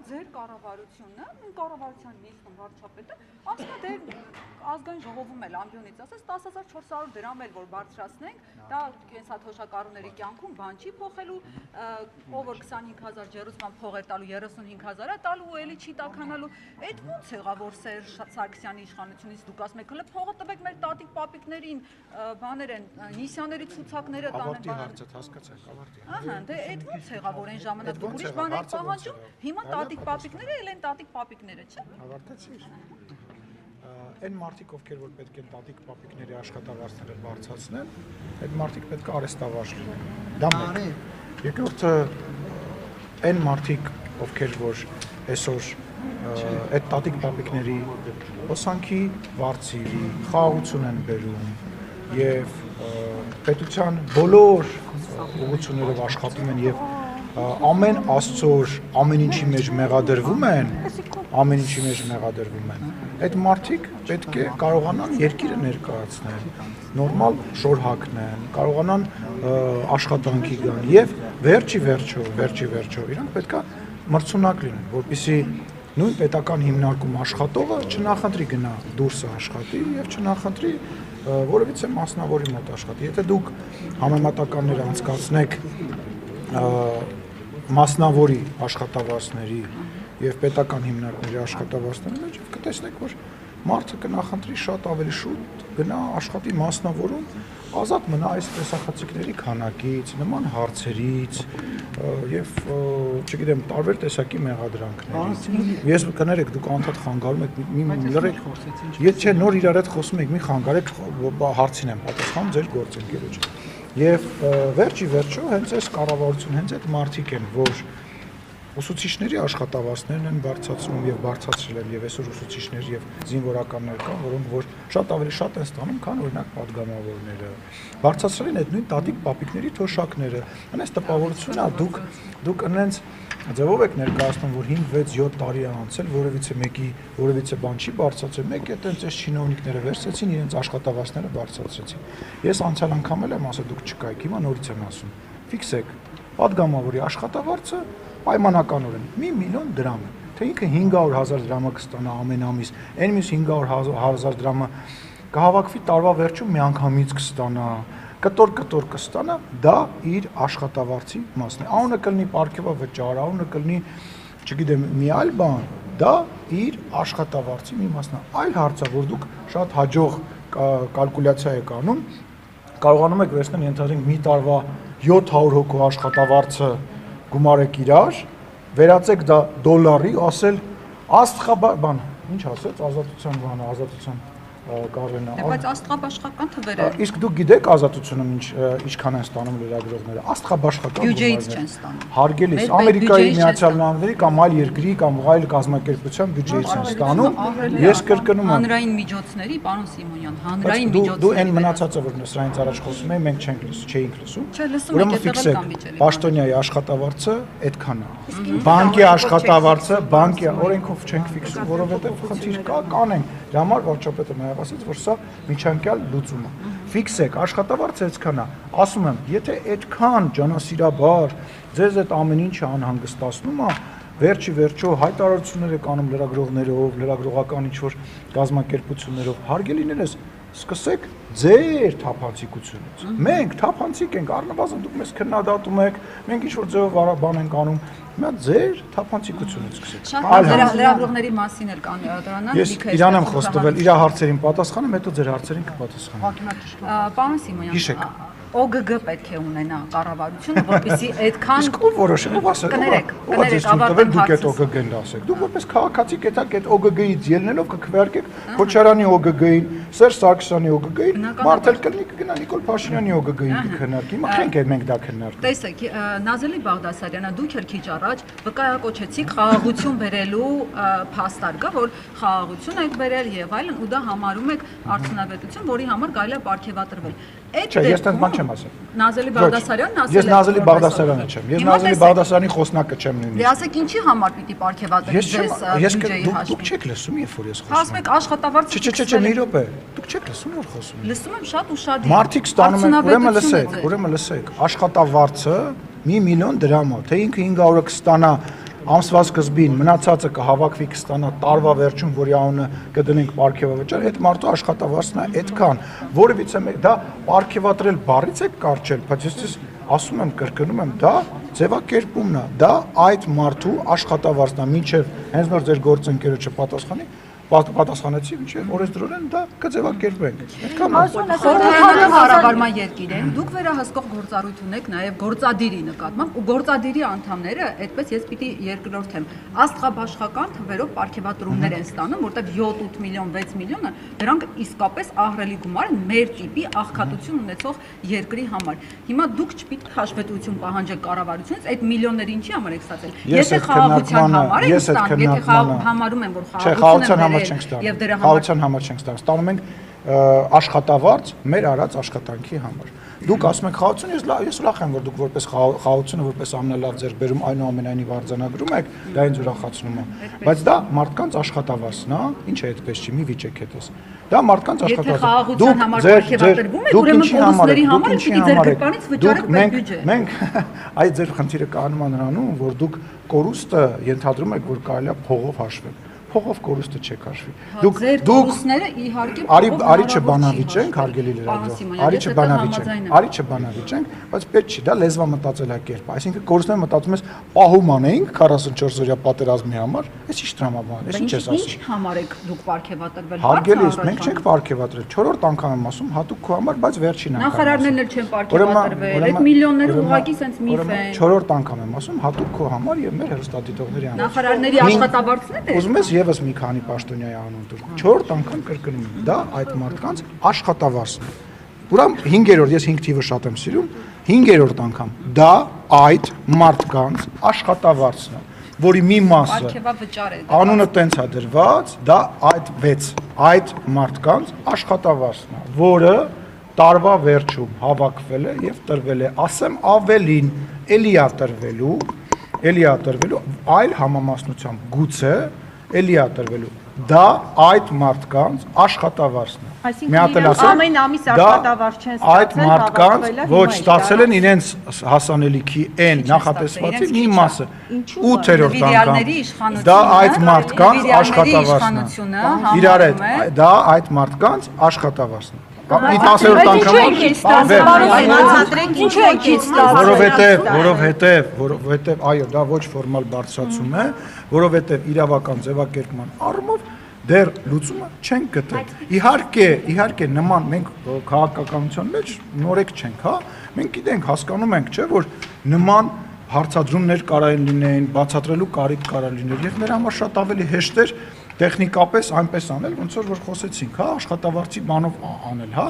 ձեր կառավարությունը, կառավարության նիստում վարչապետը, անցնա դեր ազգային ժողովում էլ ամբյոնից ասես 10,400 դրամ էլ որ բարձրացնենք, դա կենսաթոշակառուների կյանքում բան չի փոխելու, ով որ 25,000 ջեռուցման փող էր տալու 35,000-ը տալու ու էլի չի տաքանալու։ Այդ ո՞նց եղավ որ Սերժ Սարգսյանի իշխանությունից դուք ասում եք, հələ փողը տվեք մեր տատիկ պապիկներին, բաներ են, նիսյաների ցուցակները տանեն բաներ։ Ավարտի հարցը հասկացեք, ավարտի։ Ահա, դե այդ ո՞նց եղավ որ այն ժամանակ դուք ուրիշ բան եք պահանջում, հիմա տատիկ պապիկները էլ են տատիկ պապիկները, չէ՞։ Ավարտեցիր։ Այն մարդիկ, ովքեր որ պետք են տատիկ պապիկների աշխատավարձները բարձրացնեն, այդ մարդիկ պետք է արեստավարժ լինեն։ Դա մեկ։ Երկրորդը այն մարդիկ, ովքեր որ այսօր այդ տատիկ պապիկների հոսանքի վարձի խաղաղություն են բերում եւ պետության բոլոր ուղղություններով աշխատում են եւ ամեն աստծոր ամեն ինչի մեջ մեղադրվում են, այդ մարդիկ պետք է կարողանան երկիրը ներկայացնել, նորմալ շոր հագնեն, կարողանան աշխատանքի գան եւ վերջի վերջո իրանք պետք է մրցունակ լինեն, որպեսզի նույն պետական հիմնարկում աշխատողը չնախընտրի գնա դուրսը աշխատի եւ չնախընտրի որևիցե մասնավորի մոտ աշխատի։ Եթե դուք համեմատականներ անցկացնեք մասնավորի աշխատավարձների եւ պետական հիմնարկների աշխատավարձների մեջ կտեսնեք, որ մարդը կնախընտրի շատ ավելի շուտ գնա աշխատի մասնավորում, ազատ մնա այս տեսախցիկների քանակից, նման հարցերից եւ չգիտեմ, տարբեր տեսակի մեղադրանքներից։ Ես կներեք, դուք անդադ խանգարում եք, մի լրեք, եթե նոր իրար հետ խոսում եք, մի խանգարեք, հարցին եմ պատասխանում ձեր գործընկերոջ։ Եվ վերջի վերջո հենց այս կառավարություն, հենց այդ մարդիկ են, որ ուսուցիչների աշխատավարձներն են բարձրացնում եւ բարձրացրել են եւ այսօր ուսուցիչներ եւ զինվորականներ կան, որոնք որ շատ ավելի շատ են ստանում, քան օրինակ падգամավորները։ Բարձրացրել են այդ նույն տատիկ պապիկների թոշակները։ Այնպես տպավորությունն է, դուք այնց ձևով եք ներկայացնում, որ 5-6-7 տարի է անցել, որևիցե բան չի բարձրացել, մեկ է տենց այս չինովնիկները վերցրեցին, իրենց աշխատավարձները բարձրացրեցին։ Ես անցյալ անգամ եմ ասել, դուք չկայք, հիմա նորից եմ ասում։ Ֆիքսեք, падգամավորի աշխատավարձը պայմանականորեն 1 միլիոն դրամ է, թե ինքը 500,000 դրամը կստանա ամեն ամիս, այն մյուս 500,000 դրամը կհավաքվի տարվա վերջում միանգամից կստանա, կտոր կստանա, դա իր աշխատավարձի մասն է։ Անունը կլինի պարգևավճար, անունը կլինի, չգիտեմ, մի այլ բան, դա իր աշխատավարձի մի մասն է։ Այլ հարցը, որ դուք շատ հաջող կալկուլյացիա եք անում, կարողանում եք վերցնել ենթադրենք մի տարվա 700 հոգու աշխատավարձը գումարեք իրար, վերածեք դա դոլարի, ասել աստղաբան, ինչ ասեց, ազատության բանը, ազատության կառենա։ Բայց աստղաբաշխական թվերը։ Իսկ դուք գիտեք ազատությունը ինչքան են ստանում լրագրողները, աստղաբաշխական բյուջեից չեն ստանում։ Հարգելիս, Ամերիկայի Միացյալ Նահանգների կամ այլ երկրի կամ այլ կազմակերպության բյուջեից են ստանում։ Ես կրկնում եմ։ Հանրային միջոցների, պարոն Սիմոնյան, հանրային միջոցների։ Դու այն մնացածը, որ սրանից առաջ խոսում էի, մենք չէինք լսում։ Չէ, լսում եք, հետևել կամ վիճելի։ Պաշտոնյայի աշխատավարձը այդքան է։ Բանկի աշխատավարձը, բանկի օրենքով չենք ֆիքսում, որովհետև խնդիր կա, կանենք։ Դրա համար վարչապետը նաև ասաց, որ սա միջանկյալ լուծում է։ Ֆիքսեք, աշխատավարձը այդքան է։ Ասում եմ, եթե այդքան ջանասիրաբար ձեզ այդ ամեն ինչը անհանգստացնում է, վերջի վերջո հայտարարություններ եք անում լրագրողներով, լրագրողական ինչ-որ կազմակերպություններով, հարգելիներս, սկսեք ձեր թափանցիկությունից։ Մենք թափանցիկ ենք, առնվազն դուք մեզ քննադատում եք, մենք ինչ-որ ձևով բան ենք անում, հիմա ձեր թափանցիկությունից սկսեք։ Շատ լրագրողների մասին էլ կան դրանան լիքը։ Ես իրան եմ խոստվել, իր հարցերին պատասխանում, հետո ձեր հարցերին կպատասխանեմ։ Պարոն Սիմոնյան, ՕԳԳ պետք է ունենա կառավարությունը, որպեսզի այդքան իսկ ով որոշել, ով ասել, կներեք, ավարտել դուք այդ ՕԳԳ-ն ասեք։ Դուք որպես քաղաքացի կետակ այդ ՕԳԳ-ից ելնելով կքվեարկեք Քոչարյանի ՕԳԳ-ին, Սերժ Սարգսյանի ՕԳԳ-ին, Մարտել կլինի կգնա Նիկոլ Փաշինյանի ՕԳԳ-ին կքննարկի։ Մխենք մենք դա քննարկենք։ Տեսեք, Նազելի Բաղդասարյանը դուք էլ քիչ առաջ վկայակոչեցիք խաղաղություն բերելու փաստար կա, որ խաղաղություն եք բերել եւ այլն, ու դա համարում եք արդյունավետություն, որի համար կարելի է պարգևատրվել։ Չէ, ես տենց բան չեմ ասել։ Նազելի Բաղդասարյանն ասել է։ Ես Նազելի Բաղդասարյանը չեմ։ Ես Նազելի Բաղդասարյանի խոսնակը չեմ նույնիսկ։ Դե ասեք ինչի համար պիտի պարգևատրվի ձեզ բյուջեի հաշվին։ Դուք չեք լսում, երբ որ ես խոսում եմ։ Ասում եք աշխատավարձը։ Չէ, մի րոպե։ Դուք չեք լսում, որ խոսում եմ։ Լսում եմ շատ ու շատ։ Մարդիկ ստանում են, ուրեմն լսեք, աշխատավարձը 1 միլիոն դրամ է, թե ինքը 500-ը կստանա ամսվա սկզբին մնացածը կհավաքվի կստանա տարվա վերջում, որի անունը կդնենք պարգևավճար, այդ մարդու աշխատավարձն է այդքան, որևիցե մեկ դա պարգևատրել բառից է կարճել, բայց ես ասում եմ, կրկնում եմ, դա ձևակերպումն է, դա այդ մարդու աշխատավարձն է, մինչև հենց նոր ձեր գործընկերոջը պատասխանի, պատասխանեցի, մինչև օրենսդրորեն դա կձևակերպենք։ Այդքան կառավարման երկիր են, դուք վերահսկող գործառույթ ունեք նաև գործադիրի նկատմամբ ու գործադիրի անդամները, այդպես ես պիտի երկրորդեմ, աստղաբաշխական թվերով պարգևատրումներ են ստանում, որտեղ 7-8 միլիոն, 6 միլիոնը դրանք իսկապես ահռելի գումար են մեր տիպի աղքատություն ունեցող երկրի համար։ Հիմա դուք չպիտի հաշվետվություն պահանջեք կառավարությունից, այդ միլիոնները ինչի համար եք ստացել։ Եթե խաղաղության համար եք ստանում, եթե համարում են, որ խաղաղությունը Եվ դրա համար չենք ստանում, ստանում ենք աշխատավարձ մեր արած աշխատանքի համար։ Դուք ասում եք խաղաղություն, ես ուրախ եմ, որ դուք որպես խաղաղությունը, որպես ամենալավ ձեռքբերում այնուամենայնիվ արձանագրում եք, դա ինձ ուրախացնում է։ Բայց դա մարդկանց աշխատավարձն է, ինչ է այդպես չի, մի վիճեք հետս։ Դա մարդկանց աշխատավարձ։ Դուք ինչի համար մենք այդ ձեր խնդիրը կանում է նրանում, որ դուք կորուստը ենթադրում եք, որ կարելի է փողով հաշվել։ Փողով կորուստը չեք հաշվի։ Դուք կորուստները իհարկե արի չբանավիճենք, հարգելի լրագրող, արի չբանավիճենք, բայց պետք չի, դա լեզվամտածելակերպ է, այսինքն կորուստները մտածում ես պահում անեինք 44 օրյա պատերազմի համար, այս ի՞նչ տրամաբան, այս ի՞նչ ես ասում։ Ինչ համար եք դուք պարգևատրվել։ Հարգելիս, մենք չենք պարգևատրել, 4-րդ անգամ եմ ասում, հատուկ քո համար, բայց վերջին անգամ։ Նախարարներն էլ չեն պարգևատրվել, այդ միլիոնները ուղղակի սենց միֆ են։ 4-րդ անգամ եմ ասում, հատուկ քո համար եւ մեր հեռուստադիտողների համար։ Նախարարների աշխատավարձն է։ Ուզում ես եւս մի քանի պաշտոնյայի անուն տուր։ 4-րդ անգամ կրկնում եմ, դա այդ մարդկանց աշխատավարձն է։ Ուրեմն 5-րդ, ես 5 թիվը շատ եմ սիրում, 5-րդ անգամ դա այդ մարդկանց աշխատավարձն է, որի մի մասը անունը տենց է դրված, դա այդ մարդկանց աշխատավարձն է, որը տարվա վերջում հավաքվել է եւ տրվել է, ասեմ ավելին, էլի է տրվելու այլ համամասնությամբ գուցե էլի է տրվելու, դա այդ մարդկանց աշխատավարձն է։ Այսինքն ամեն ամիս աշխատավարձ չեն ստացել, այդ մարդկանց ոչ ստացել են իրենց հասանելիքի այն նախատեսվածի մի մասը 8-րդ անգամ դա այդ մարդկանց աշխատավարձն է։ Իրար հետ դա այդ մարդկանց աշխատավարձն է։ Մի 10-րդ անգամ որովհետև այո, դա ոչ ֆորմալ բարձրացում է, որովհետև իրավական ձևակերպման առումով դեռ լուծումը չենք գտել։ Իհարկե նման մենք քաղաքականության մեջ նորեկ չենք, հա, մենք գիտենք, հասկանում ենք, չէ, որ նման հարցադրումներ կարող են լինեն, բացատրելու կարիք կարող լինել եւ նրա համար շատ ավելի հեշտ էր տեխնիկապես այնպես անել, ոնց որ խոսեցինք, հա, աշխատավարձի բանով անել, հա։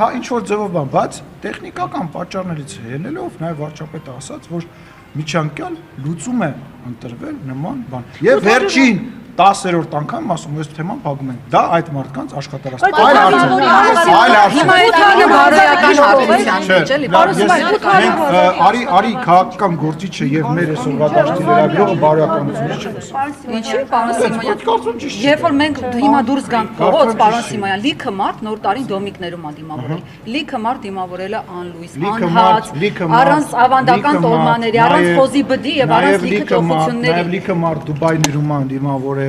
Հա, ինչ որ ձևով բան, բայց տեխնիկական պատճառներից ելնելով նաև վարչապետը ասաց, որ միջանկյալ լուծում է ընտրվել նման բան։ Եվ վերջին 10-րդ անգամ ասում ես թեման փակում ենք։ Դա այդ մարդկանց աշխատավարձ։ Արի քաղաքական գործիչը եւ մեր այսօրվա դաշտի լրագրողը բարոյականությունը չխոսի։ Ինչի՞ պարոն Սիմոնյան։ Երբ որ մենք հիմա դուրս գանք փողոց, պարոն Սիմոնյան, լիքը մարդ նոր տարին դոմիկներում ա դիմավորել։ Լիքը մարդ դիմավորել է անլույս, անհաց, առանց ավանդական տոլմաների, առանց խոզի բդի եւ առանց լիքը տոկությունների։ Նաեւ լիքը մարդ Դուբայներում ա դիմավորել,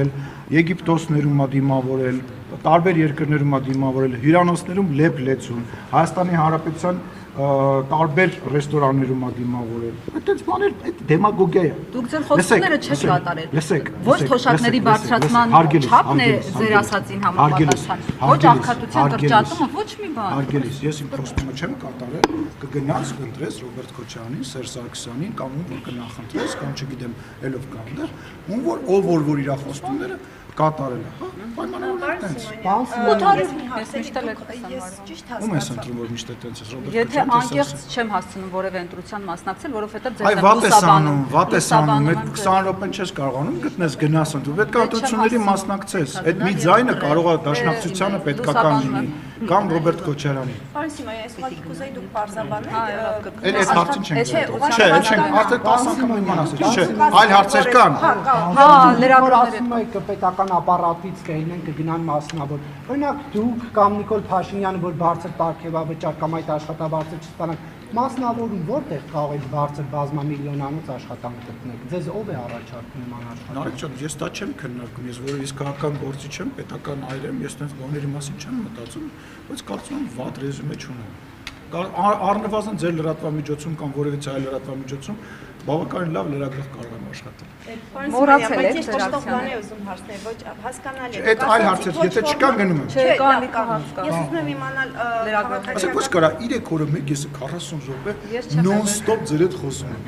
Եգիպտոսներում ա դիմավորել, տարբեր երկրներում ա դիմավորել, հյուրանոցներում լեփ-լեցուն, Հայաստանի Հանրապետության տարբեր ռեստորաններում ա դիմավորել։ Այդտենց բաներ, այդ դեմագոգիա է։ Դուք ձեր խոսքները չեք կատարել։ Լսեք։ Ոչ թոշակների բարձրացման չափն է ձեր ասածին համապատասխան։ Ոչ աղքատության կրճատումը, ոչ մի բան։ Հարգելիս, ես իմ խոստումը չեմ կատարել, կգնաս կընտրես Ռոբերտ Քոչարյանին, Սերժ Սարգսյանին կամ ում որ կնախընտրես, կամ չգիտեմ, ելով կանդեր, ում որ իր խոստումները կատարել է, հա, պայմանավորված տենց։ 800 ես միշտ էլ եմ Ում ես ընտրում, որ միշտ է տենց ես, Ռոբերտ Եթե անկեղծ չեմ հասցնում որևէ ընտրության մասնակցել, որովհետև ձեզ Այ վատ ես անում, այդ 20 րոպեն չես կարողանում գտնես գնաս ընտրում, պետք է ընտրությունների մասնակցես, այդ մի ձայնը կարող է դաշնակցությանը պետքական լինի, կամ Ռոբերտ Քոչարյանի։ Պարոն Սիմոնյան, ես ուղղակի կուզեի դուք բարձրաբանեք։ Այդ հարցին չենք գնում։ Չէ, չենք, արդեն 10 անգամ իմանացել, չէ, այլ հարցեր կան։ Հա, լրագրողները պետական ապարատից կհինեն կգնան մասնավոր։ Օրինակ դուք կամ Նիկոլ Փաշինյանը, որ բարձր պարգևավճար կամ այդ աշխատավարձը չստանան, Մասնավորում որտեղ կարող եք բարձր բազմամիլիոնանոց աշխատանք գտնել։ Ձեզ ով է առաջարկում նման աշխատանք։ Նարեկ ջան, ես դա չեմ քննարկում, ես որևէ իսկական գործիչ չեմ, պետական այր եմ, ես այդպես բաների մասին չեմ մտածում, բայց կարծում եմ վատ ռեզյումե չունեմ։ Առնվազն ձեր լրատվամիջոցում կամ որևէ այլ լրատվամիջոցում բավականին լավ լրագրող կարող եմ աշխատել։ Մոռացել եք ես ոչ բան եմ ուզում հարցնել, ոչ հասկանալի է։ Այդ այլ հարցեր, եթե չկան գնում եմ։ Չէ, կա մի հարց կա։ Ես ուզում եմ իմանալ Ասեք, ոչ կարա 3 օրը մեկ ես 40 րոպե նոն-ստոպ ձեր հետ խոսում եմ։